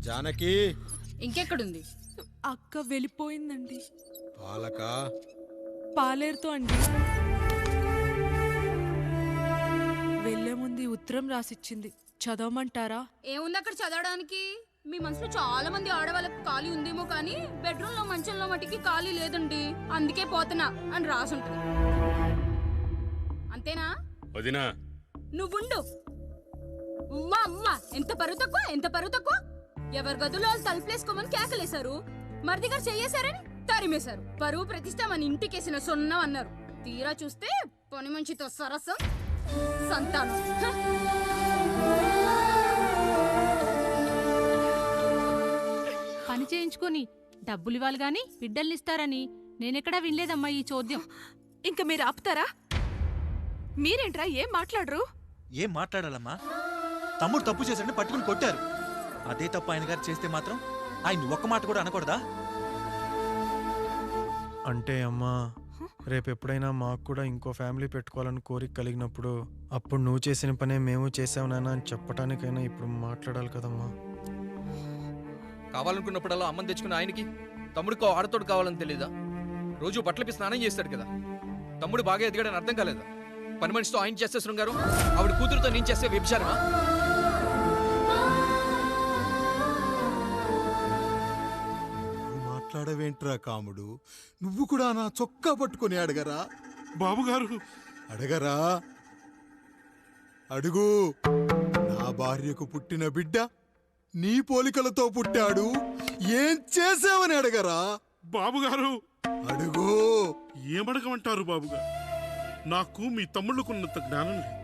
జానకి ఇంకెక్కడుంది? అక్క వెళ్ళిపోయిందండి. పాలక పాలేరుతో అండి. వెళ్లే ముందు ఉత్తరం రాసిచ్చింది, చదవమంటారా? ఏముంది అక్కడ చదవడానికి? మీ మనసులో చాలా మంది ఆడవాళ్ళకి ఖాళీ ఉందేమో కానీ బెడ్రూమ్ లో మంచంలో మటుకి ఖాళీ లేదండి, అందుకే పోతున్నా అని రాసుంటది. అంతేనా? వదినా నువ్వుండు. ఉమ్మా అమ్మా, ఎంత పరువు తక్కువ, ఎంత పరువు తక్కువ! ఎవరి గదులో వాళ్ళు తలుపులేసుకోమని కేకలేశారు, మరిది గారు చెయ్యేశారని తరిమేశారు. పరువు ప్రతిష్ట మన ఇంటికేసిన సొన్నం అన్నారు. తీరా చూస్తే పని మంచితో సరసం, సంతానం. పని చేయించుకొని డబ్బులు ఇవ్వాలి గాని బిడ్డల్నిస్తారని నేనెక్కడా వినలేదమ్మా ఈ చోద్యం. ఇంక మీరు ఆపుతారా? మీరేంట్రా ఏం మాట్లాడరు? ఏం మాట్లాడాలమ్మా? తమ్ముడు తప్పు చేశాడని పట్టుకుని కొట్టారు. అదే తప్పు ఆయన గారు చేస్తే మాత్రం ఆయన ఒక్క మాట కూడా అనకూడదా? అంటే అమ్మా, రేపెప్పుడైనా మాకు కూడా ఇంకో ఫ్యామిలీ పెట్టుకోవాలని కోరిక కలిగినప్పుడు అప్పుడు నువ్వు చేసిన పనే మేము చేసావు నాన్న అని చెప్పడానికైనా ఇప్పుడు మాట్లాడాలి కదమ్మా. కావాలనుకున్నప్పుడల్లా అమ్మని తెచ్చుకున్న ఆయనకి తమ్ముడికో ఆడతోడు కావాలని తెలీదా? రోజు బట్టలపి స్నానం చేస్తాడు కదా. తమ్ముడు బాగా ఎదిగాడని అర్థం కాలేదా? పని మనిషితో ఆయన చేస్తే శృంగారం, ఆవిడ కూతురుతో నేను చేస్తే వ్యభిచారమా? మాట్లాడవేంట్రా కాముడు? నువ్వు కూడా నా చొక్కా పట్టుకొని అడగరా? బాబుగారు అడగరా? అడుగు. నా భార్యకు పుట్టిన బిడ్డ నీ పోలికలతో పుట్టాడు, ఏం చేసావని అడగరా? బాబుగారు అడుగు. ఏమడగమంటారు బాబుగారు? నాకు మీ తమ్ముళ్ళకున్నంత జ్ఞానం లేదు.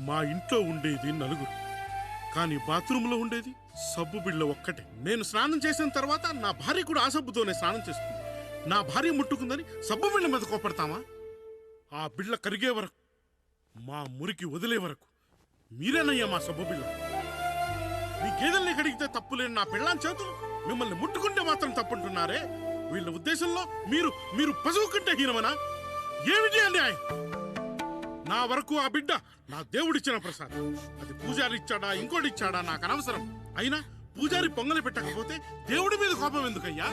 మా ఇంట్లో ఉండేది నలుగురు, కానీ బాత్రూంలో ఉండేది సబ్బు బిళ్ళ ఒక్కటే. నేను స్నానం చేసిన తర్వాత నా భార్య కూడా ఆ సబ్బుతోనే స్నానం చేస్తుంది. నా భార్య ముట్టుకుందని సబ్బు బిళ్ళ మీద కోపడతామా? ఆ బిళ్ళ కరిగే వరకు, మా మురికి వదిలే వరకు మీరేనయ్యా మా సబ్బు బిళ్ళ. మీ గేదెల్ని కడిగితే తప్పులేని నా పిల్లాని చేతులు మిమ్మల్ని ముట్టుకుంటే మాత్రం తప్పుంటున్నారే. వీళ్ళ ఉద్దేశంలో మీరు పశువు కంటే హీనమనా? ఏమిటి అన్యాయం? నా వరకు ఆ బిడ్డ నా దేవుడిచ్చిన ప్రసాదం. అది పూజారి ఇచ్చాడా ఇంకోటి ఇచ్చాడా నాకు అనవసరం. అయినా పూజారి పొంగలి పెట్టకపోతే దేవుడి మీద కోపం ఎందుకయ్యా?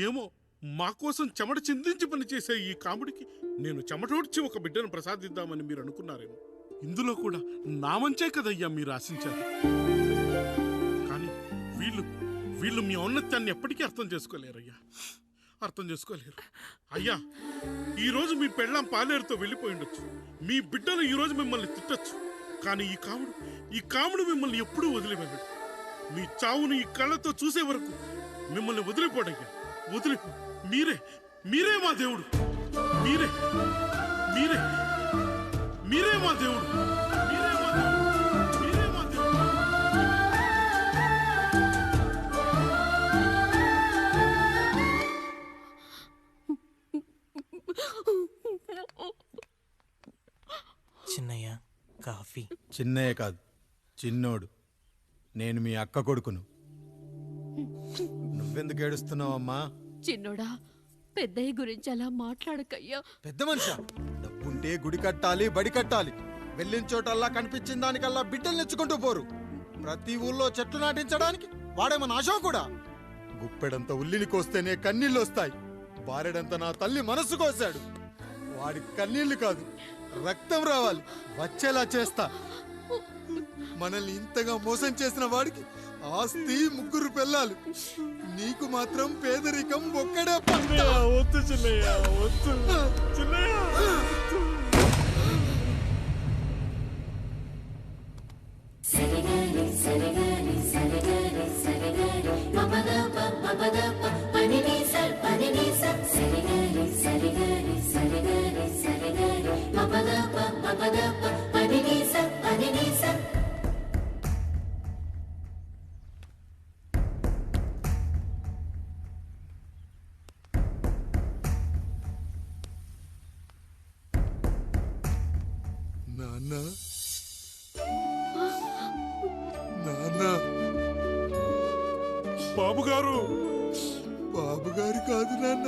ఏమో, మా కోసం చెమట చిందించి పనిచేసే ఈ కాముడికి నేను చెమటోడ్చి ఒక బిడ్డను ప్రసాదిద్దామని మీరు అనుకున్నారేమో. ఇందులో కూడా నా మంచే కదయ్యా మీరు ఆశించారు. కానీ వీళ్ళు మీ ఔన్నత్యాన్ని ఎప్పటికీ అర్థం చేసుకోలేరయ్యా, అర్థం చేసుకోలేరు. అయ్యా, ఈరోజు మీ పెళ్ళాం పాలేరుతో వెళ్ళిపోయి ఉండొచ్చు, మీ బిడ్డలు ఈరోజు మిమ్మల్ని తిట్టచ్చు, కానీ ఈ కాముడు మిమ్మల్ని ఎప్పుడూ వదిలిపోయాడు. మీ చావును ఈ కళ్ళతో చూసే వరకు మిమ్మల్ని వదిలిపోడయ్యా, వదిలిపో. మీరే మా దేవుడు, మీరే మీరే మీరే మా దేవుడు, మీరే మా దేవుడు, మీరే మా దేవుడు. చిన్నయ్య కాఫీ. చిన్నయ్య కాదు, చిన్నోడు. నేను మీ అక్క కొడుకును. నువ్వెందుకు ఏడుస్తున్నావమ్మా? చిన్నోడా, పెద్దయ్య గురించి అలా మాట్లాడకయ్యా. పెద్ద మనిషా, డబ్బుంటే గుడి కట్టాలి, బడి కట్టాలి. వెళ్ళిన చోటల్లా కనిపించిన దానికల్లా బిడ్డలు నెచ్చుకుంటూ పోరు. ప్రతి ఊళ్ళో చెట్లు నాటించడానికి వాడేమన్నా ఆశో కూడా. గుప్పెడంత ఉల్లిని కోస్తేనే కన్నీళ్ళు వస్తాయి. బారెడంత నా తల్లి మనస్సు కోసాడు. వాడి కన్నీళ్లు కాదు, రక్తం రావాలి, వచ్చేలా చేస్తా. మనల్ని ఇంతగా మోసం చేసిన వాడికి ఆస్తి, 3 పిల్లలు. నీకు మాత్రం పేదరికం ఒక్కడే. వద్దు చిన్నయ్య, వద్దు చిన్నయ్య. నాన్న, నాన్న. బాబుగారు, బాబుగారు కాదు నాన్న,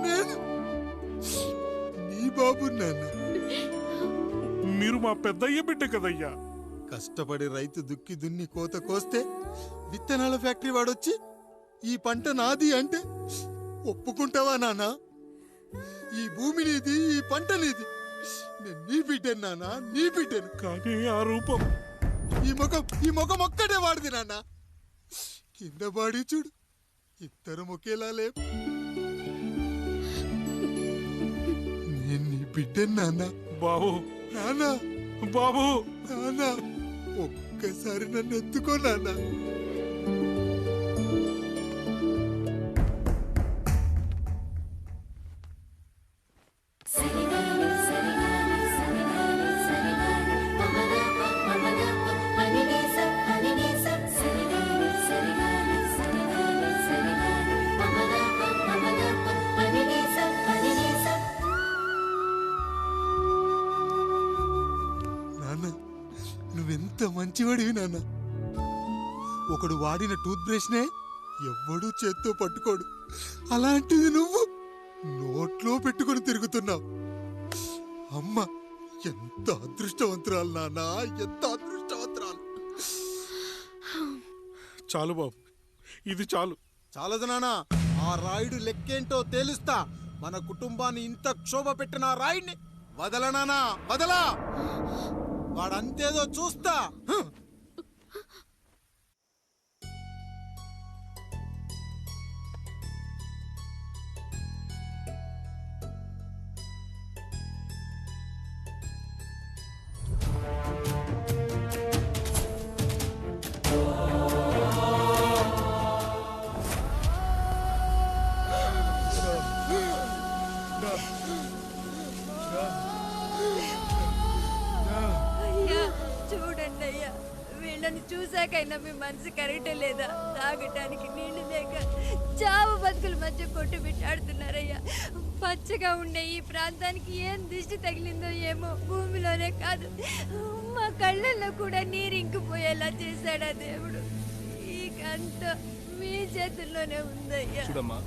నేను నీ బాబు నాన్న. మీరు మా పెద్దయ్య బిడ్డ కదయ్యా. కష్టపడి రైతు దుక్కి దున్ని కోత కోస్తే విత్తనాల ఫ్యాక్టరీ వాడొచ్చి ఈ పంట నాది అంటే ఒప్పుకుంటావా నాన్న? ఈ భూమి నీది, ఈ పంట నీది. నేను నీ బిడ్డను నాన్న, నీ బిడ్డను. కానీ ఆ రూపం, ఈ ముఖం ఒక్కడే వాడిది నాన్న. కింద బాడి చూడు, ఇద్దరం ఒకేలా లేవు. నేను నీ బిడ్డను నాన్న. బాబు, నాన్న, బాబు, నాన్న, ఒక్కసారి నన్ను ఎత్తుకో నాన్న. నాన్న, నువ్వెంత మంచివాడివి నాన్న. ఒకడు వాడిన టూత్ బ్రష్నే ఎవ్వడూ చేత్తో పట్టుకోడు. అలాంటిది నువ్వు నోట్లో పెట్టుకొని తిరుగుతున్నావు. అమ్మ ఎంత అదృష్టవంతురాలు నాన్న, ఎంత అదృష్టవంతురాలు. చాలు బాబు, ఇది చాలు. చాలదు నాన్న, ఆ రాయుడు లెక్కేంటో తేలుస్తా. మన కుటుంబాన్ని ఇంత క్షోభ పెట్టిన ఆ రాయుడిని వదలనానా, వదలా. వాడంతేదో చూస్తా. అయ్యా చూడండి అయ్యా, వీళ్ళని చూసాకైనా మీ మనసు కరెక్టే లేదా? తాగటానికి నీళ్లు లేక చావు బతుకుల మధ్య కొట్టు బిట్టాడుతున్నారయ్యా. పచ్చగా ఉండే ఈ ప్రాంతానికి ఏం దిష్టి తగిలిందో ఏమో. భూమిలోనే కాదు, మా కళ్ళల్లో కూడా నీరు ఇంకిపోయేలా చేశాడా దేవుడు. ఈ కంట మీ చేతుల్లోనే ఉందయ్యా. చూడమ్మా,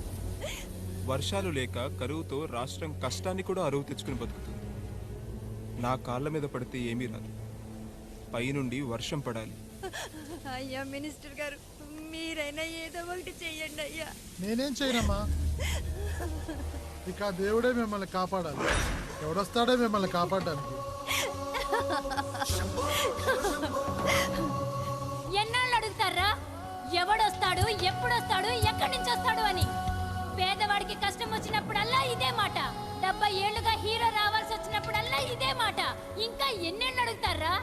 వర్షాలు లేక కరువుతో రాష్ట్రం కష్టాన్ని కూడా అరువు తెచ్చుకుని బతుకుతుంది. నా కాళ్ళ మీద పడితే ఏమీ రాదు, పైనుండి వర్షం పడాలి. అయ్యా మినిస్టర్ గారు, మీరైనా ఏదో ఒకటి చెయ్యండి అయ్యా. నేనేం చేయనమ్మా, ఇక ఆ దేవుడే మిమ్మల్ని కాపాడాలి. ఎవడొస్తాడో మిమ్మల్ని కాపాడడానికి. ఎన్నాళ్ళు అడుగుతారా ఎవడొస్తాడు, ఎప్పుడొస్తాడు, ఎక్కడి నుంచి వస్తాడు అని? పేదవాడికి కష్టం వచ్చినప్పుడల్లా ఇదే మాట. 70 ఏళ్లుగా హీరో రావాల్సి వచ్చినప్పుడల్లా ఇదే మాట. ఇంకా ఎన్నేళ్ళు అడుగుతారా?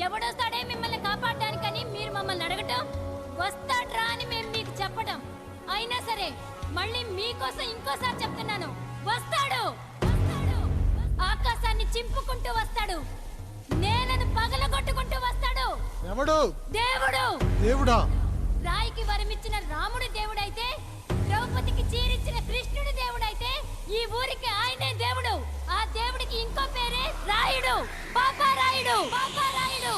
ఎవడొస్తాడే మిమ్మల్ని కాపాడడానికని మీరు మమ్మల్ని అడగటం, వస్తాడ్రా అని మేము మీకు చెప్పడం. అయినా సరే మళ్ళీ మీకోసం ఇంకోసారి చెప్తున్నాను, వస్తాడు. ఆకాశాన్ని చింపుకుంటూ వస్తాడు, నేలను పగలగొట్టుకుంటూ వస్తాడు. ఎవడు? దేవుడు. దేవుడా? రాయికి వరమిచ్చిన రాముడి దేవుడైతే, ద్రౌపదికి చీరిచ్చిన కృష్ణుడి దేవుడైతే, ఈ ఊరికి ఆయనే దేవుడు. ఆ దేవుడికి ఇంకో పేరే రాయుడు, పాపారాయుడు. పాపారాయుడు.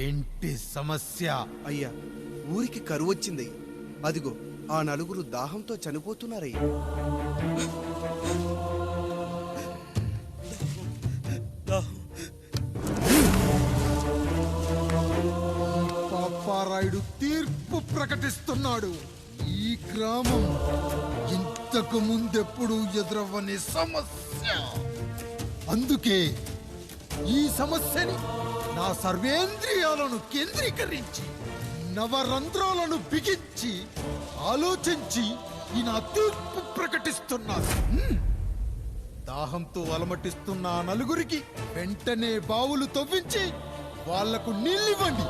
ఏంటి సమస్య? అయ్యా, ఊరికి కరువు వచ్చిందయ్యా. అదిగో ఆ నలుగురు దాహంతో చనిపోతున్నారయ్యా. పాపారాయుడు తీర్పు ప్రకటిస్తున్నాడు. ఈ గ్రామం ఇంతకు ముందెప్పుడు ఎదురవ్వని సమస్య. అందుకే ఈ సమస్యని నా సర్వేంద్రియాలను కేంద్రీకరించి, నవరంధ్రాలను బిగించి ఆలోచించి ఈ నా తీర్పు ప్రకటిస్తున్నాను. దాహంతో అలమటిస్తున్న ఆ నలుగురికి వెంటనే బావులు తవ్వించి వాళ్లకు నీళ్ళివ్వండి.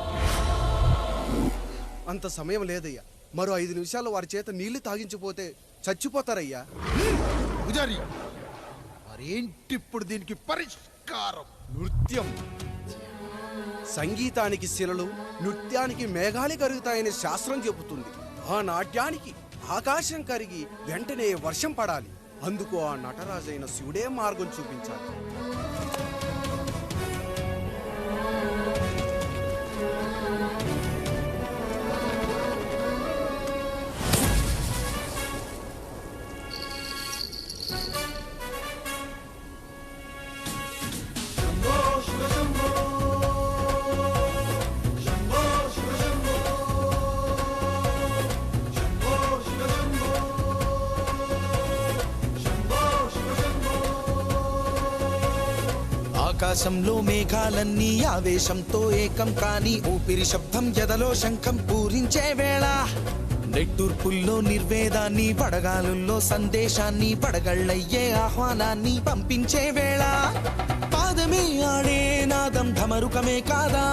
అంత సమయం లేదయ్యా. మరో 5 నిమిషాలు వారి చేత నీళ్లు తాగించిపోతే చచ్చిపోతారయ్యా. పూజారి, వారి మరేంటిప్పుడు దీనికి పరిష్కారం? నృత్యం. సంగీతానికి శిలలు, నృత్యానికి మేఘాలు కరుగుతాయని శాస్త్రం చెబుతుంది. ఆ నాట్యానికి ఆకాశం కరిగి వెంటనే వర్షం పడాలి. అందుకు ఆ నటరాజైన శివుడే మార్గం చూపించాలి. ఆకాశంలో మేఘాలన్నీ ఆవేశంతో ఏకం కాని ఊపిరి శబ్దం ఎదలో శంఖం పూరించే వేళ నెట్టూర్పుల్లో నిర్వేదాన్ని పడగాలుల్లో సందేశాన్ని పడగళ్ళయ్యే ఆహ్వానాన్ని పంపించే వేళ పాదమే ఆడే నాదం ధమరుకమే కాదా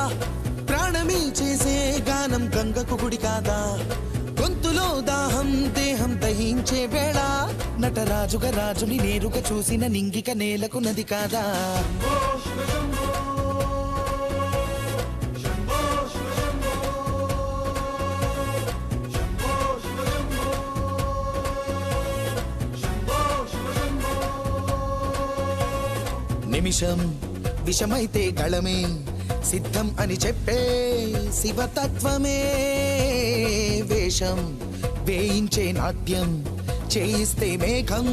ప్రాణమే చేసే గానం గంగకు గుడి కాదా గొంతులో దాహం దేహం దహించే వేళ నటరాజుగా రాజుని నేరుగా చూసిన నింగిక నేలకు నది కాదా నిమిషం విషమైతే గళమే సిద్ధం అని చెప్పే శివతత్వమే వేషం వేయించే నాట్యం చేయిస్తే మేఘం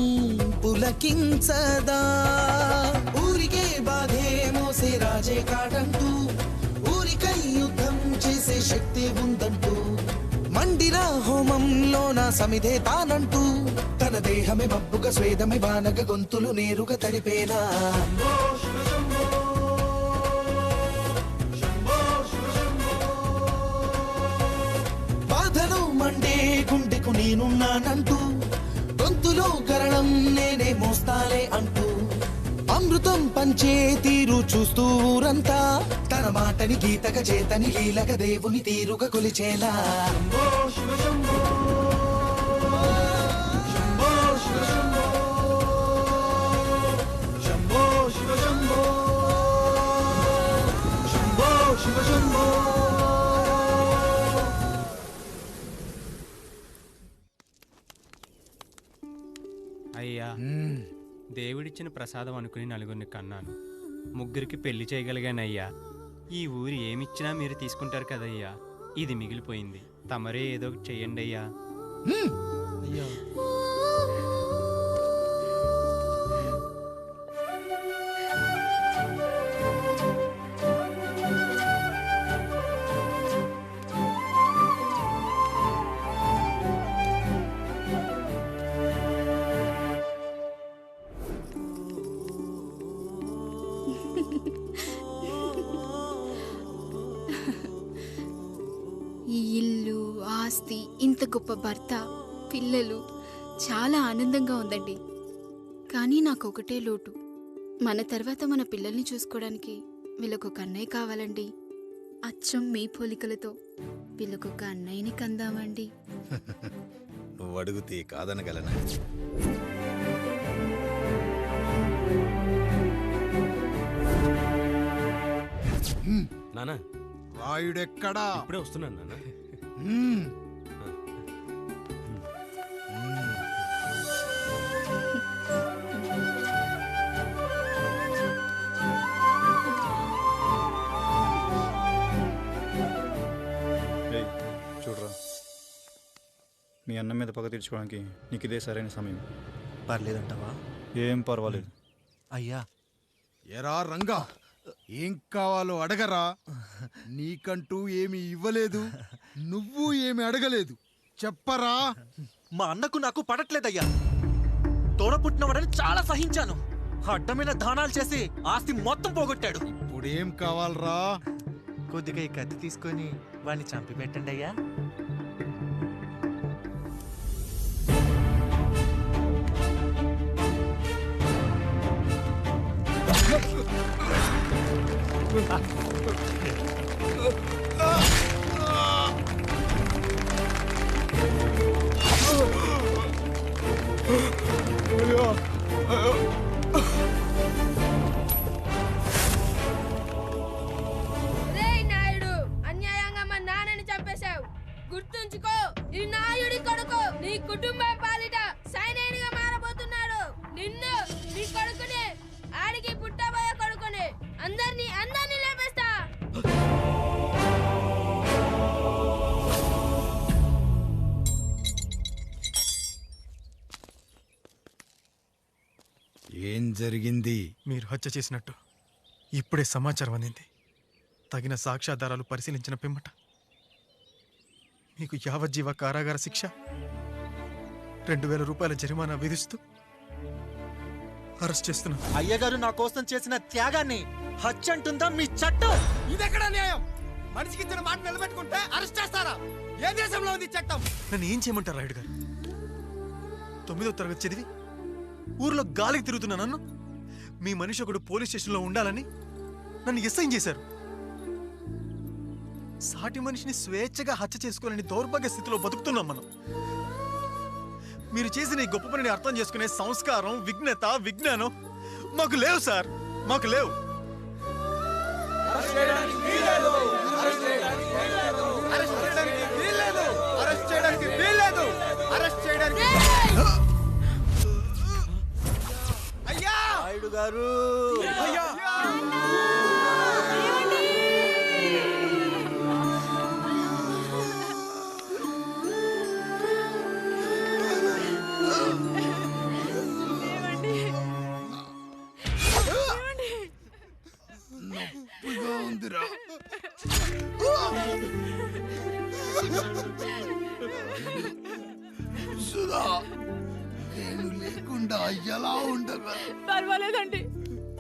పులకించదా ఊరికే బాధే మోసే రాజే కాడంటూ ఊరికై యుద్ధం చేసే శక్తి ఉందంటూ మండిన హోమంలో నా సమిధే తానంటూ తన దేహమే మబ్బుగా స్వేదమే బానగ గొంతులు నేరుగా తడిపేనా బాధను మండే గుండెకు నేనున్నానంటూ గొంతులో గరణం నేనే మోస్తాలే అంటూ అమృతం పంచే తీరు చూస్తూ ఊరంతా తన మాటని గీతగా చేతని లీలగా దేవుని తీరుగా కొలిచేలా అయ్యా దేవుడిచ్చిన ప్రసాదం అనుకుని నలుగురిని కన్నాను ముగ్గురికి పెళ్లి చేయగలిగానయ్యా ఈ ఊరు ఏమిచ్చినా మీరు తీసుకుంటారు కదయ్యా ఇది మిగిలిపోయింది తమరే ఏదో ఒకటి చెయ్యండి అయ్యా అయ్యా ఈ ఇల్లు ఆస్తి ఇంత గొప్ప భర్త పిల్లలు చాలా ఆనందంగా ఉందండి కానీ నాకు ఒకటే లోటు మన తర్వాత మన పిల్లల్ని చూసుకోవడానికి వీళ్ళకొక అన్నయ్య కావాలండి అచ్చం మీ పోలికలతో వీళ్ళకొక అన్నయ్యని కందామండి నువ్వు అడిగితే కాదనగలనా నానా రాయుడెక్కడా? ఇప్పుడే వస్తున్నాను నాన్న. చూడరా మీ అన్న మీద పగ తీర్చుకోవడానికి నీకు ఇదే సరైన సమయం. పర్లేదంటావా? ఏం పర్వాలేదు. అయ్యా ఎరా రంగా ఏం కావాలో అడగరా నీకంటూ ఏమి ఇవ్వలేదు నువ్వు ఏమి అడగలేదు చెప్పరా మా అన్నకు నాకు పడట్లేదయ్యా తోడ పుట్టినవాడని చాలా సహించాను అడ్డమైన దానాలు చేసి ఆస్తి మొత్తం పోగొట్టాడు ఇప్పుడేం కావాలరా కొద్దిగా ఈ కత్తి తీసుకొని వాడిని చంపి పెట్టండి అయ్యా అయ్యా అందరినీ లేపేస్తా. ఏం జరిగింది? మీరు హత్య చేసినట్టు ఇప్పుడే సమాచారం అందింది. తగిన సాక్ష్యాధారాలు పరిశీలించిన పిమ్మట మీకు యావజ్జీవ కారాగార శిక్ష, 2000 రూపాయల జరిమానా విధిస్తూ అరెస్ట్ చేస్తున్నాం. అయ్యగారు నా కోసం చేసిన త్యాగాన్ని హత్య అంటుందా మీ చట్టం? ఇదెక్కడ న్యాయం? మనిషికి ఇచ్చిన మాట నిలబెట్టుకుంటే అరెస్ట్ చేస్తారా? ఏ దేశంలో ఉంది చట్టం? నన్ను ఏం చేయమంటారు రాయుడు గారు? 9వ తరగతి చదివి ఊర్లో గాలికి తిరుగుతున్నా నన్ను మీ మనిషి ఒకడు పోలీస్ స్టేషన్లో ఉండాలని నన్ను ఎస్ఐ చేశారు. సాటి మనిషిని స్వేచ్ఛగా హత్య చేసుకోవాలని దౌర్భాగ్య స్థితిలో బతుకుతున్నాం మనం. మీరు చేసిన ఈ గొప్ప పనిని అర్థం చేసుకునే సంస్కారం, విజ్ఞత, విజ్ఞానం మాకు లేవు సార్, మాకు లేవు. అయ్యా రాయుడు గారు, అయ్యా నొప్పిగా ఉందిరా. సుధా, నేను లేకుండా ఎలా ఉండగా? పర్వాలేదండి,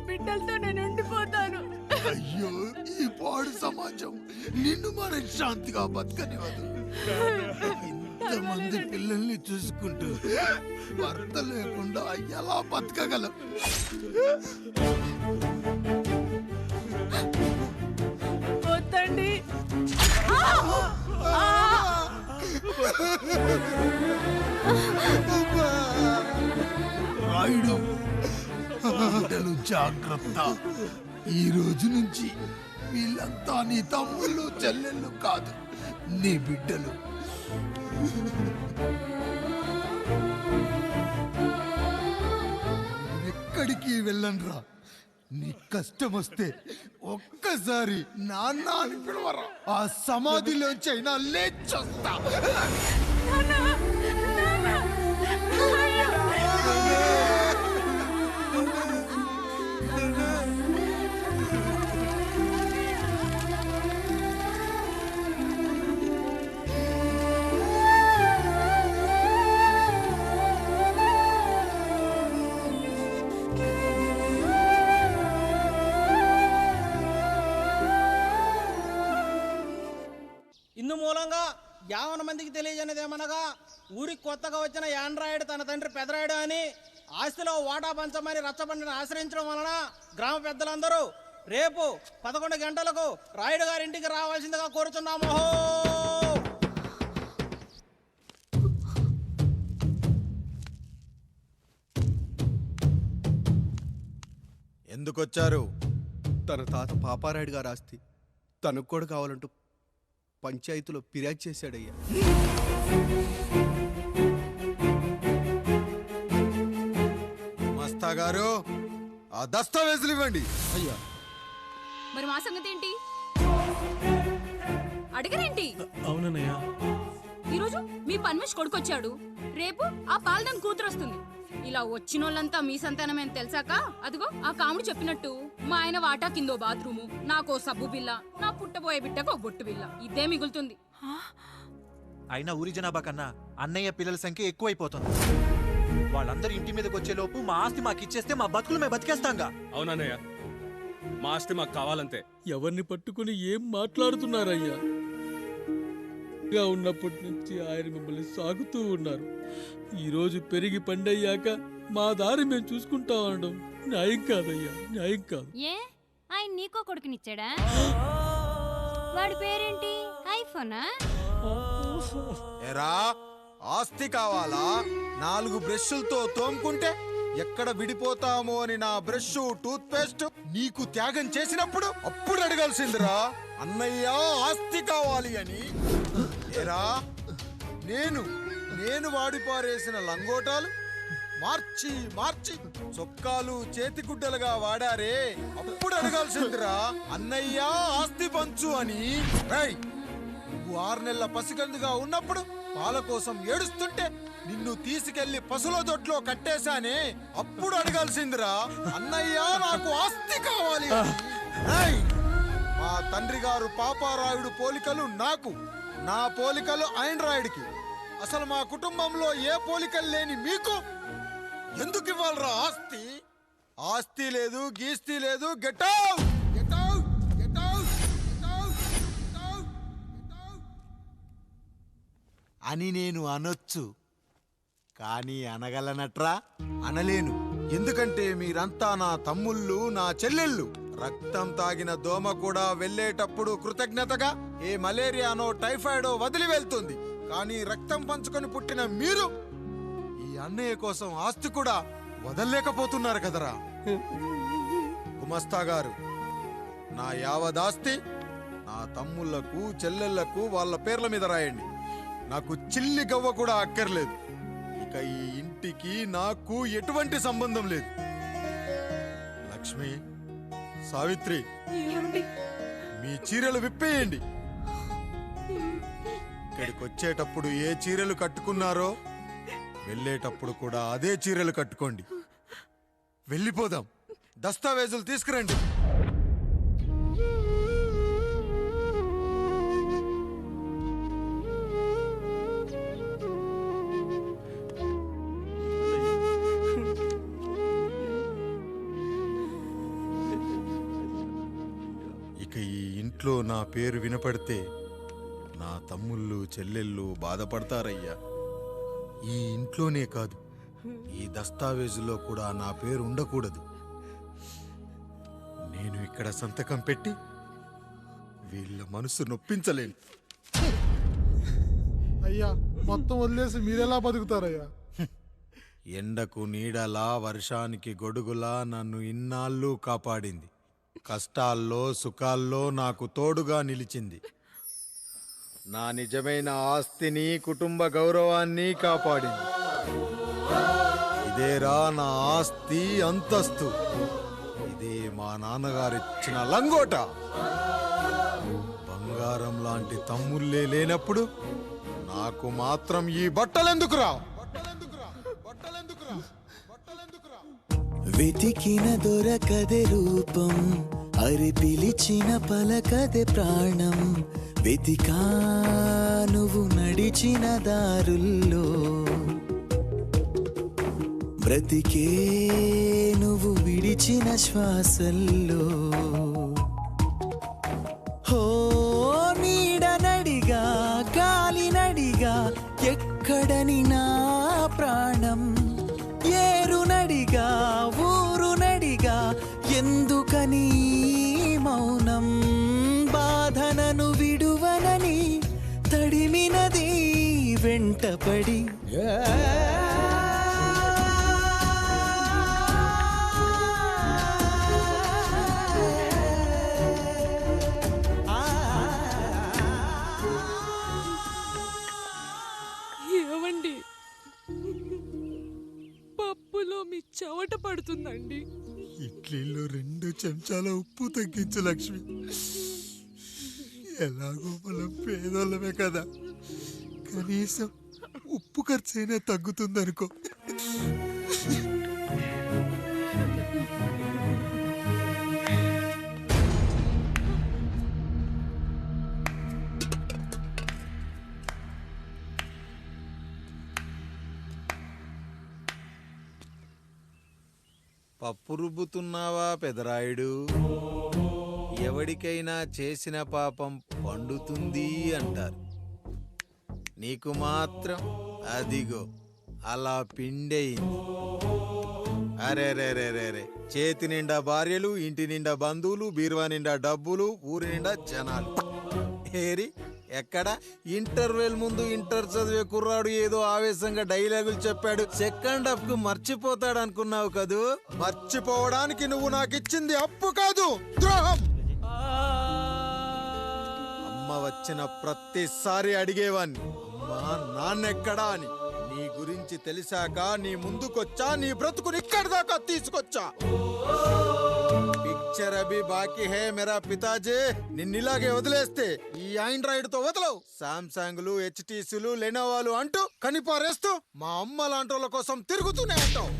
బిడ్డలతో నేను ఉండిపోతాను. అయ్యో, ఈ పాడు సమాజం నిన్ను మనశ్శాంతిగా బతకనివ్వదు. ఇంతమంది పిల్లల్ని చూసుకుంటూ భర్త లేకుండా ఎలా బతకగలం? వద్దండి. రాయుడు, బిడ్డలు జాగ్రత్త. ఈ రోజు నుంచి వీళ్ళంతా నీ తమ్ముళ్ళు చెల్లెళ్ళు కాదు, నీ బిడ్డలు. ఎక్కడికి వెళ్ళనురా. నీ కష్టం వస్తే ఒక్కసారి నాన్న అని పిలవరా. ఆ సమాధిలోంచి అయినా లేచొస్తా. ఇందు మూలంగా 50 మందికి తెలియజేయనిదేమనగా, ఊరికి కొత్తగా వచ్చిన యాండ్రాయిడ్ తన తండ్రి పెదరాయుడు అని ఆస్తిలో వాటా పంచమని రచ్చబండిని ఆశ్రయించడం వలన గ్రామ పెద్దలందరూ రేపు 11 గంటలకు రాయుడు గారి ఇంటికి రావాల్సిందిగా కోరుచున్నాము. ఎందుకొచ్చారు? తన తాత పాపారాయుడు గారు ఆస్తి తనకు కూడా కావాలంటూ పంచాయతీలో ఫిర్యాదు చేశాడయ్యా. మస్తా గారు, ఆ దస్తావేజులు ఇవ్వండి. అయ్యా, మరి మా సంగతి ఏంటి? అడగరేంటి? అవునన్నయ్యా, ఈరోజు మీ పన్మేష్ కొడుకొచ్చాడు, రేపు ఆ పాలదన్ కూతురు వస్తుంది. ఇలా వచ్చినోళ్ళంతా మీ సంతానమేని తెలిసాక అదిగో ఆ కాముడు చెప్పినట్టు మా ఆయన వాటా కిందో బాత్రూము, నాకో సబ్బు బిల్ల, నా పుట్టబోయే బిడ్డకో బొట్టు బిల్ల, ఇదే మిగులుతుంది. అయినా ఊరి జనాభా కన్నా అన్నయ్య పిల్లల సంఖ్య ఎక్కువైపోతుంది. వాళ్ళందరూ ఇంటి మీదకి వచ్చే లోపు మా ఆస్తి మాకు ఇచ్చేస్తే మా బతుకులు మేము బతికేస్తాంగా. అవునన్నయ్య, మా ఆస్తి మాకు కావాలంతే. ఎవరిని పట్టుకుని ఏం మాట్లాడుతున్నారయ్యా? ఉన్నప్పటి నుంచి ఆయన మిమ్మల్ని సాగుతూ ఉన్నారు. ఈరోజు పెరిగి పండయ్యాక మా దారి మేము చూసుకుంటా ఉండడం న్యాయం కాదయ్యా, న్యాయం కాదు. ఏ ఆయన నీకో కొడుకునిచ్చాడా? వాడి పేరేంటి? ఐఫోనా? ఎరా, ఆస్తి కావాలా? 4 బ్రష్లతో తోముకుంటే ఎక్కడ విడిపోతామో అని నా బ్రష్, టూత్ పేస్ట్ నీకు త్యాగం చేసినప్పుడు అప్పుడు అడగాల్సిందిరా, అన్నయ్య ఆస్తి కావాలి అని. ఎరా, నేను వాడి పారేసిన లంగోటాలు మార్చి మార్చి చొక్కాలు చేతిగుడ్డలుగా వాడారే, అప్పుడు అడగాల్సిందిరా అన్నయ్య ఆస్తి పంచు అని. రేయ్, నువ్వు 6 నెలల పసికందుగా ఉన్నప్పుడు పాల కోసం ఏడుస్తుంటే నిన్ను తీసుకెళ్లి పశువుల దొడ్లో కట్టేశానే, అప్పుడు అడగాల్సిందిరా అన్నయ్య నాకు ఆస్తి కావాలి అని. రేయ్, మా తండ్రి గారు పాపారాయుడు పోలికలు నాకు, నా పోలికలు ఆండ్రాయిడ్కి. అసలు మా కుటుంబంలో ఏ పోలికలు లేని మీకు ఎందుకు ఇవ్వాలరా ఆస్తి? ఆస్తి లేదు, గీస్తి లేదు. Get out, get out, get out, get out, get out, get out అని నేను అనొచ్చు, కానీ అనగలనట్రా? అనలేను. ఎందుకంటే మీరంతా నా తమ్ముళ్ళు, నా చెల్లెళ్ళు. రక్తం తాగిన దోమ కూడా వెళ్ళేటప్పుడు కృతజ్ఞతగా ఏ మలేరియానో టైఫాయిడో వదిలి వెళ్తుంది. కానీ రక్తం పంచుకొని పుట్టిన మీరు ఈ అన్నయ్య కోసం ఆస్తి కూడా వదల్లేకపోతున్నారు కదరా. గుమస్తా గారు, నా యావదాస్తి నా తమ్ముళ్లకు, చెల్లెళ్లకు వాళ్ళ పేర్ల మీద రాయండి. నాకు చిల్లి గవ్వ కూడా అక్కర్లేదు. ఇక ఈ ఇంటికి నాకు ఎటువంటి సంబంధం లేదు. లక్ష్మి, సావిత్రి, మీ చీరలు విప్పేయండి. ఇక్కడికి వచ్చేటప్పుడు ఏ చీరలు కట్టుకున్నారో వెళ్ళేటప్పుడు కూడా అదే చీరలు కట్టుకోండి. వెళ్ళిపోదాం. దస్తావేజులు తీసుకురండి. ఇక ఈ ఇంట్లో నా పేరు వినపడితే నా తమ్ముళ్ళు, చెల్లెళ్ళు బాధపడతారయ్యా. ఈ ఇంట్లోనే కాదు, ఈ దస్తావేజులో కూడా నా పేరు ఉండకూడదు. నేను ఇక్కడ సంతకం పెట్టి వీళ్ళ మనసు నొప్పించలేను. అయ్యా, మొత్తం వదిలేసి మీరెలా బతుకుతారయ్యా? ఎండకు నీడలా, వర్షానికి గొడుగులా నన్ను ఇన్నాళ్ళు కాపాడింది. కష్టాల్లో, సుఖాల్లో నాకు తోడుగా నిలిచింది. నా నిజమైన ఆస్తిని, కుటుంబ గౌరవాన్ని కాపాడింది. ఇదేరా నా ఆస్తి, అంతస్తు. ఇదే మా నాన్నగారిచ్చిన లంగోట. బంగారం లాంటి తమ్ముళ్ళే లేనప్పుడు నాకు మాత్రం ఈ బట్టలెందుకురా? వెతికిన దొరకదే రూపం, అరి పిలిచిన పలకదే ప్రాణం. వెతికా నువ్వు నడిచిన దారుల్లో, బ్రతికే నువ్వు విడిచిన శ్వాసల్లో. హో నీడనడిగా, గాలినడిగా, ఎక్కడని నా ప్రాణం. ఏరునడిగా, ఊరునడిగా, ఎందుకని మౌనం. బాధనను విడువనని తడిమినది వెంటపడి. ఏవండి, పప్పులో మీ చెమట పడుతుందండి. ఇడ్లీలో 2 చెంచాల ఉప్పు తగ్గించు లక్ష్మి. ఎలాగో మనం పేదోళ్ళమే కదా, కనీసం ఉప్పు ఖర్చైనా తగ్గుతుందనుకో. పప్పు రుబ్బుతున్నావా పెదరాయుడు? ఎవడికైనా చేసిన పాపం పండుతుంది అంటారు. నీకు మాత్రం అదిగో అలా పిండయింది. అరే రే రే రే రే, చేతి నిండా భార్యలు, ఇంటి నిండా బంధువులు, బీరువా నిండా డబ్బులు, ఊరి నిండా జనాలు. ఏరి ఎక్కడ? ఇంటర్వెల్ ముందు ఇంటర్ చదివే కుర్రాడు ఏదో ఆవేశంగా డైలాగులు చెప్పాడు. సెకండ్ హాఫ్ కు మర్చిపోతాడు అనుకున్నావు కదూ? మర్చిపోవడానికి నువ్వు నాకు ఇచ్చింది అప్పు కాదు, ద్రోహం. అమ్మ వచ్చిన ప్రతిసారి అడిగేవాన్ని, అమ్మా నాన్నెక్కడా అని. నీ గురించి తెలిసాక నీ ముందుకొచ్చా, నీ బ్రతుకుని ఇక్కడి దాకా తీసుకొచ్చా. పిక్చర్ అభి బాకీ హే మేరా పితాజీ. నిన్నిలాగే వదిలేస్తే ఈ ఆండ్రాయిడ్ తో వదలవు. సామ్సంగ్లు, హెచ్టీసీలు, లెనోవాలు అంటూ కనిపారేస్తూ మా అమ్మ లాంటి కోసం తిరుగుతూనే అంటావు.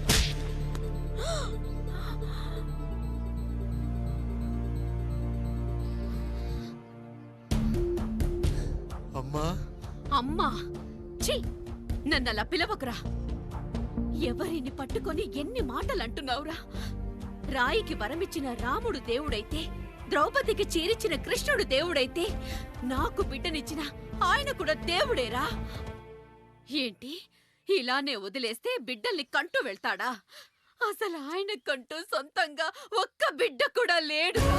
అమ్మా అమ్మా, ఛీ, నన్ను అలా పిలవకురా. ఎవరిని పట్టుకొని ఎన్ని మాటలు అంటున్నావురా? రాయికి వరమిచ్చిన రాముడు దేవుడైతే, ద్రౌపదికి చీరిచిన కృష్ణుడు దేవుడైతే, నాకు బిడ్డనిచ్చిన ఆయన కూడా దేవుడేరా. ఏంటి, ఇలానే వదిలేస్తే బిడ్డల్ని కంటూ వెళ్తాడా? అసలు ఆయన కంటూ సొంతంగా ఒక్క బిడ్డ కూడా లేడురా.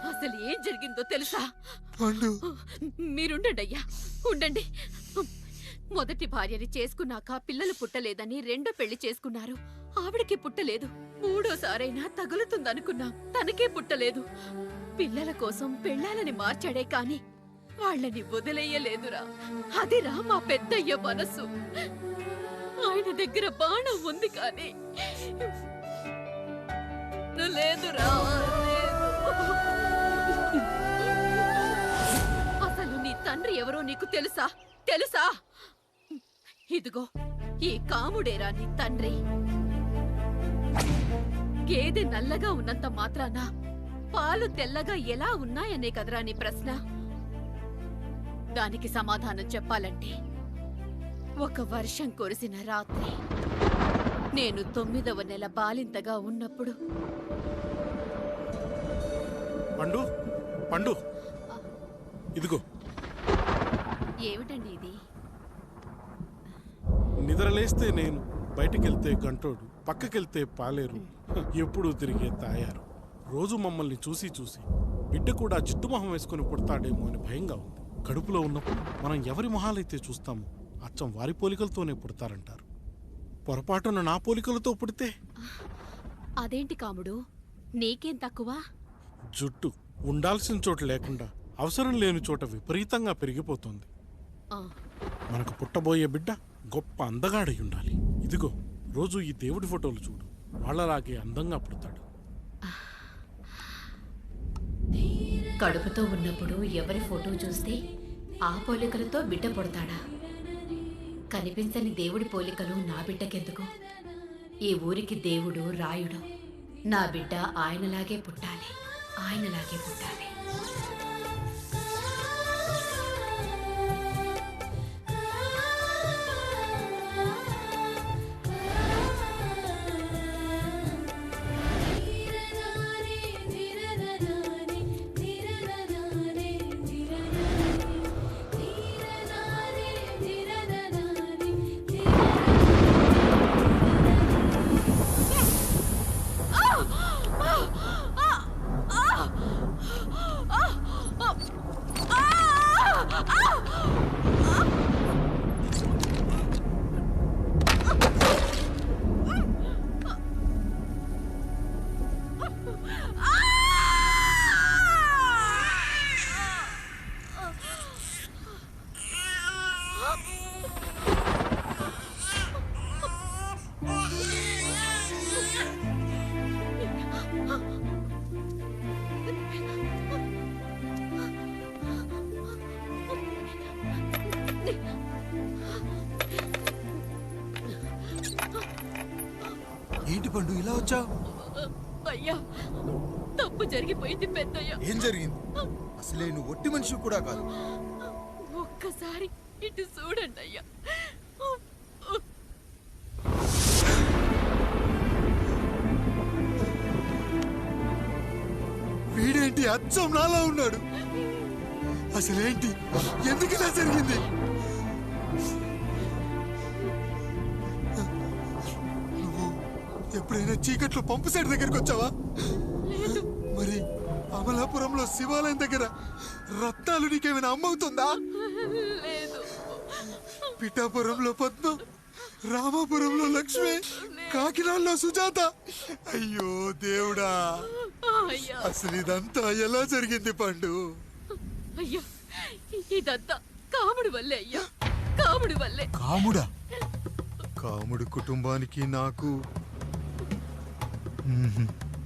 అసలు ఏం జరిగిందో తెలుసా? మీరుండండి అయ్యా, ఉండండి. మొదటి భార్యని చేసుకున్నాక పిల్లలు పుట్టలేదని రెండో పెళ్లి చేసుకున్నారు. ఆవిడకి పుట్టలేదు. మూడోసారైనా తగులుతుందనుకున్నాం, తనకే పుట్టలేదు. పిల్లల కోసం పెళ్ళాలని మార్చాడే కాని వాళ్ళని వదిలేయలేదురా. అదిరా మా పెద్దయ్య మనసు. ఆయన దగ్గర బాణం ఉంది కానీ లేదురా. అసలు నీ తండ్రి ఎవరో నీకు తెలుసా? తెలుసా? ఇదిగో ఈ కాముడేరా నీ తండ్రి. గేదె నల్లగా ఉన్నంత మాత్రాన పాలు తెల్లగా ఎలా ఉన్నాయనే కదరా నీ ప్రశ్న. దానికి సమాధానం చెప్పాలంటే, ఒక వర్షం కురిసిన రాత్రి నేను 9వ నెల బాలింతగా ఉన్నప్పుడు. పండు, పండు, ఇదిగో. ఏమిటండి ఇది? నిద్రలేస్తే నేను, బయటకెళ్తే గంటోడు, పక్కకెళ్తే పాలేరు, ఎప్పుడూ తిరిగే తాయారు. రోజు మమ్మల్ని చూసి చూసి బిడ్డ కూడా జిడ్డు మొహం వేసుకుని పుడతాడేమో అని భయంగా ఉంది. కడుపులో ఉన్నప్పుడు మనం ఎవరి మొహాలైతే చూస్తామో అచ్చం వారి పోలికలతోనే పుడతారంటారు. పొరపాటున నా పోలికలతో పుడితే? అదేంటి కాముడు, నీకేం తక్కువ? జుట్టు ఉండాల్సిన చోట లేకుండా అవసరం లేని చోట విపరీతంగా పెరిగిపోతుంది. మనకు పుట్టబోయే బిడ్డ గొప్ప అందగాడై ఉండాలి. ఇదిగో రోజు ఈ దేవుడి ఫోటోలు చూడు, వాళ్ళలాగే అందంగా పుడతాడు. కడుపుతో ఉన్నప్పుడు ఎవరి ఫోటో చూస్తే ఆ పోలికలతో బిడ్డ పుడతాడా? కనిపించని దేవుడి పోలికలు నా బిడ్డకెందుకు? ఈ ఊరికి దేవుడు రాయుడు. నా బిడ్డ ఆయనలాగే పుట్టాలి, ఆయనలాగే పుట్టాలి. ఏంటి పండు ఇలా వచ్చావు? అయ్యా, తప్పు జరిగిపోయింది పెద్దయ్య. ఏం జరిగింది? అసలే నువ్వు ఒట్టి మనిషి కూడా కాదు. ఒక్కసారి ఇటు చూడండి అయ్యా. వీడేంటి అచ్చం నాలా ఉన్నాడు? అసలేంటి, ఎందుకు ఇలా జరిగింది? నువ్వు ఎప్పుడైనా చీకట్లో పంపు సైడ్ దగ్గరికి వచ్చావా? మరి అమలాపురంలో శివాలయం దగ్గర రత్నాలు నీకేమైనా అమ్మవుతుందా? పిఠాపురంలో పద్మం, రామాపురంలో లక్ష్మి, కాకినాడలో సుజాత. అయ్యో దేవుడా, అసలు ఇదంతా ఎలా జరిగింది పండు? అయ్యా, ఇదంతా కాముడి వల్లే అయ్యా, కాముడి వల్లే. కాముడా? కాముడు కుటుంబానికి నాకు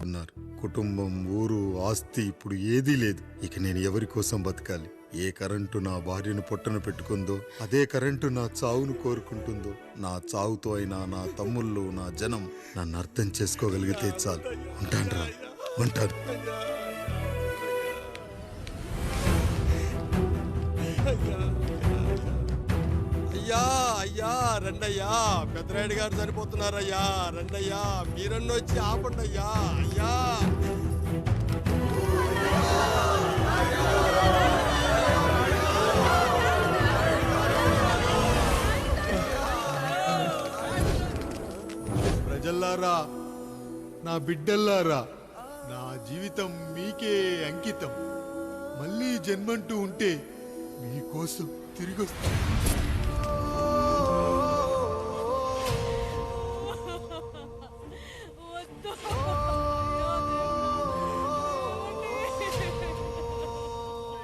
అన్నారు. కుటుంబం, ఊరు, ఆస్తి ఇప్పుడు ఏదీ లేదు. ఇక నేను ఎవరి కోసం బతకాలి? ఏ కరెంటు నా భార్యను పొట్టను పెట్టుకుందో అదే కరెంటు నా చావును కోరుకుంటుందో. నా చావుతో అయినా నా తమ్ముళ్ళు, నా జనం నన్ను అర్థం చేసుకోగలిగితే చాలు. ఉంటాను రా, ఉంటాను. అయ్యా అయ్యా రండయ్యా, పెద్దరాయుడు గారు చనిపోతున్నారయ్యా. రండయ్యా, మీరన్న వచ్చి ఆపండి అయ్యా. అయ్యా ప్రజల్లారా, నా బిడ్డల్లారా, నా జీవితం మీకే అంకితం. మళ్ళీ జన్మంటూ ఉంటే మీకోసం తిరిగి వస్తాను.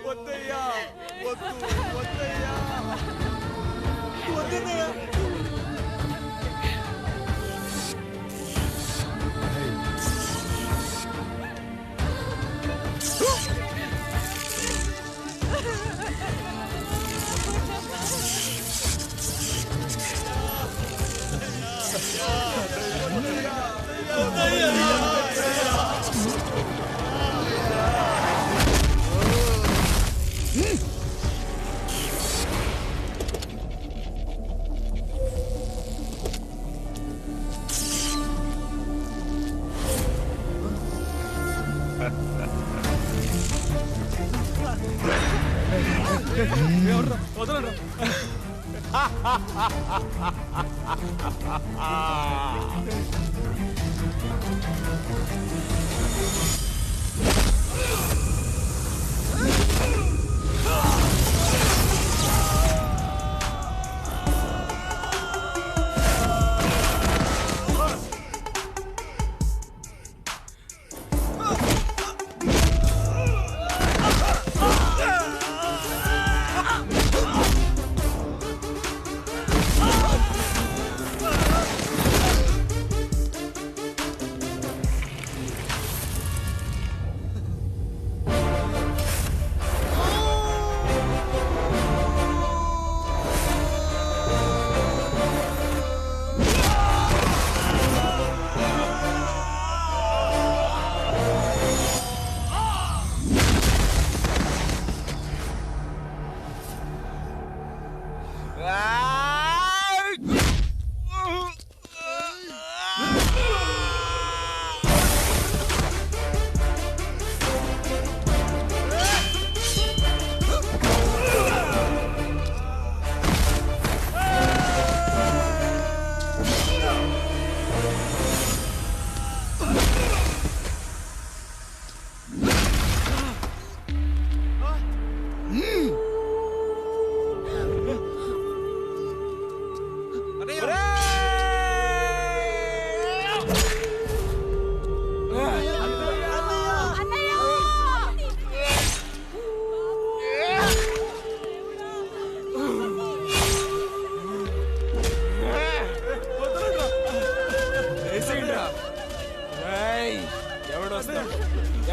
వద్దయ్యా, వద్దు, వద్దయ్యా, వద్దయ్యా.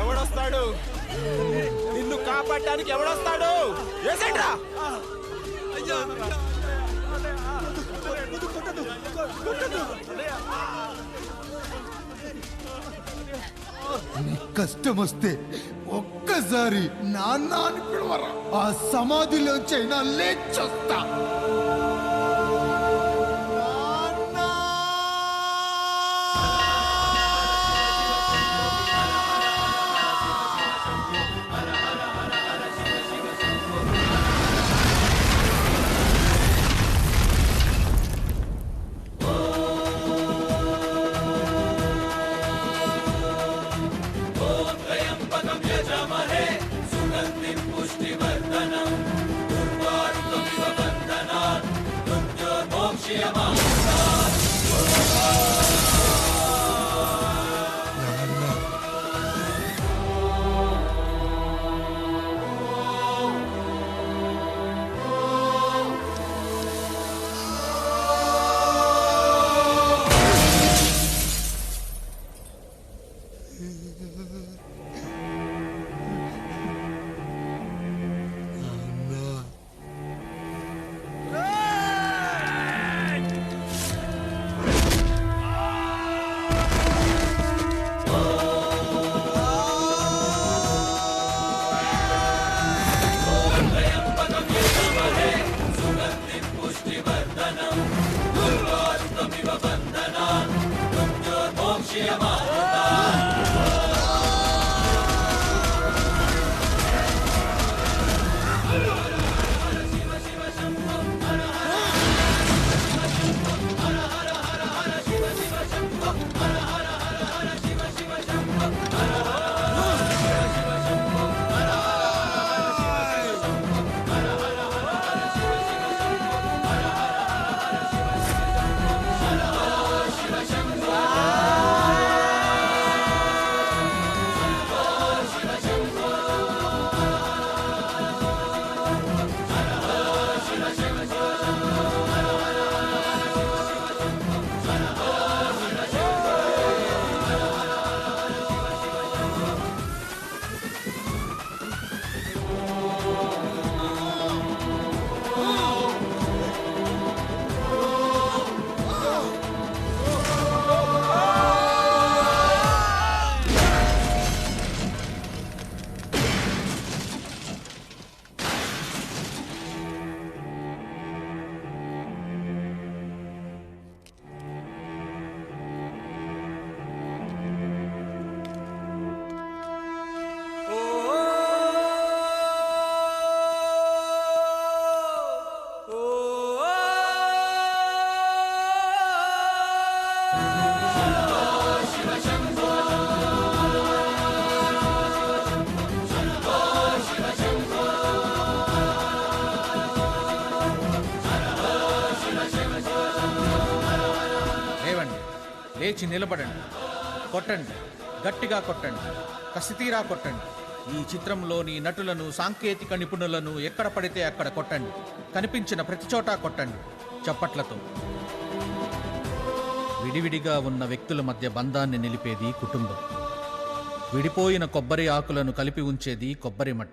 ఎవడొస్తాడు? నిన్ను కాపాడటానికి ఎవడొస్తాడు? ఏసేంట్రా? కష్టం వస్తే ఒక్కసారి నాన్న అని పిలవరా, ఆ సమాధిలోంచైనా లేచొస్తా. లేచి నిలబడండి, కొట్టండి, గట్టిగా కొట్టండి, కసితీరా కొట్టండి. ఈ చిత్రంలోని నటులను, సాంకేతిక నిపుణులను ఎక్కడ పడితే అక్కడ కొట్టండి. కనిపించిన ప్రతి చోట కొట్టండి చప్పట్లతో. విడివిడిగా ఉన్న వ్యక్తుల మధ్య బంధాన్ని నిలిపేది కుటుంబం. విడిపోయిన కొబ్బరి ఆకులను కలిపి ఉంచేది కొబ్బరి మట్టి.